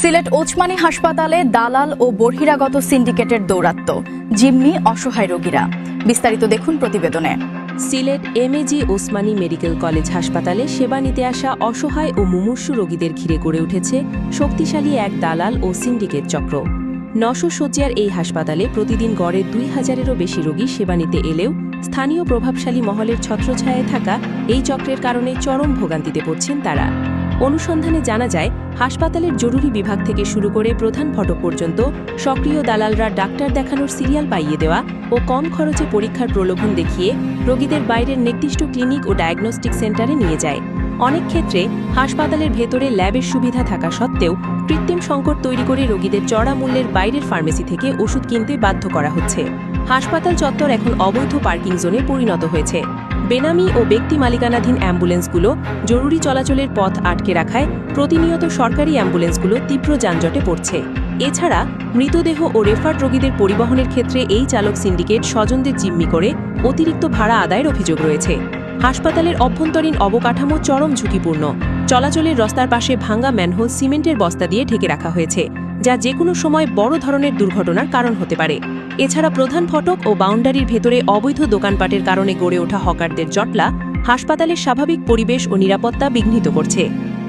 সিলেট ওসমানী হাসপাতালে দালাল ও বহিরাগত সিন্ডিকেটের দৌরাত্ম্য, জিম্মি অসহায় রোগীরা। বিস্তারিত দেখুন প্রতিবেদনে। Sylhet MAG Osmani medical college হাসপাতালে সেবা নিতে আসা অসহায় ও মুমূর্ষু রোগীদের ঘিরে গড়ে উঠেছে শক্তিশালী এক দালাল ও সিন্ডিকেট চক্র। 900 শয্যার এই হাসপাতালে প্রতিদিন গড়ে 2000-এরও বেশি রোগী সেবা নিতে এলেও স্থানীয় প্রভাবশালী মহলের ছত্রছায়ায় থাকা এই চক্রের কারণে চরম ভোগান্তিতে পড়ছেন তারা। অনুসন্ধানে জানা যায়, হাসপাতালের জরুরি বিভাগ থেকে শুরু করে প্রধান ফটক পর্যন্ত সক্রিয় দালালরা ডাক্তার দেখানোর সিরিয়াল পাইয়ে দেওয়া ও কম খরচে পরীক্ষার প্রলোভন দেখিয়ে রোগীদের বাইরের নির্দিষ্ট ক্লিনিক ও ডায়াগনস্টিক সেন্টারে নিয়ে যায়। অনেক ক্ষেত্রে হাসপাতালের ভেতরে ল্যাবের সুবিধা থাকা সত্ত্বেও কৃত্রিম সংকট তৈরি করে রোগীদের চড়া মূল্যের বাইরের ফার্মেসি থেকে ওষুধ কিনতে বাধ্য করা হচ্ছে। হাসপাতাল চত্বর এখন অবৈধ পার্কিং জোনে পরিণত হয়েছে। বেনামি ও ব্যক্তি মালিকানাধীন অ্যাম্বুলেন্সগুলো জরুরি চলাচলের পথ আটকে রাখায় প্রতিনিয়ত সরকারি অ্যাম্বুলেন্সগুলো তীব্র যানজটে পড়ছে। এছাড়া মৃতদেহ ও রেফার্ড রোগীদের পরিবহনের ক্ষেত্রে এই চালক সিন্ডিকেট স্বজনদের জিম্মি করে অতিরিক্ত ভাড়া আদায়ের অভিযোগ রয়েছে। হাসপাতালের অভ্যন্তরীণ অবকাঠামো চরম ঝুঁকিপূর্ণ। চলাচলের রাস্তার পাশে ভাঙা ম্যানহোল সিমেন্টের বস্তা দিয়ে ঢেকে রাখা হয়েছে, যা যেকোনো সময় বড় ধরনের দুর্ঘটনার কারণ হতে পারে। এছাড়া প্রধান ফটক ও বাউন্ডারির ভেতরে অবৈধ দোকানপাটের কারণে গড়ে ওঠা হকারদের জটলা হাসপাতালের স্বাভাবিক পরিবেশ ও নিরাপত্তা বিঘ্নিত করছে।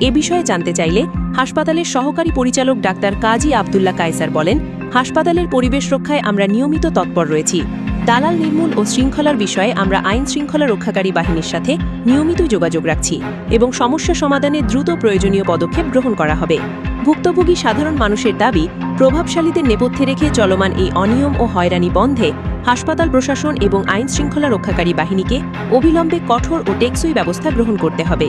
এ বিষয়ে জানতে চাইলে হাসপাতালের সহকারী পরিচালক ডাক্তার কাজী আবদুল্লাহ কায়সার বলেন, হাসপাতালের পরিবেশ রক্ষায় আমরা নিয়মিত তৎপর রয়েছি। দালাল নির্মূল ও শৃঙ্খলার বিষয়ে আমরা আইন শৃঙ্খলা রক্ষাকারী বাহিনীর সাথে নিয়মিত যোগাযোগ রাখছি এবং সমস্যা সমাধানে দ্রুত প্রয়োজনীয় পদক্ষেপ গ্রহণ করা হবে। ভুক্তভোগী সাধারণ মানুষের দাবি, প্রভাবশালীদের নেপথ্যে রেখে চলমান এই অনিয়ম ও হয়রানি বন্ধে হাসপাতাল প্রশাসন এবং আইন শৃঙ্খলা রক্ষাকারী বাহিনীকে অবিলম্বে কঠোর ও টেকসই ব্যবস্থা গ্রহণ করতে হবে।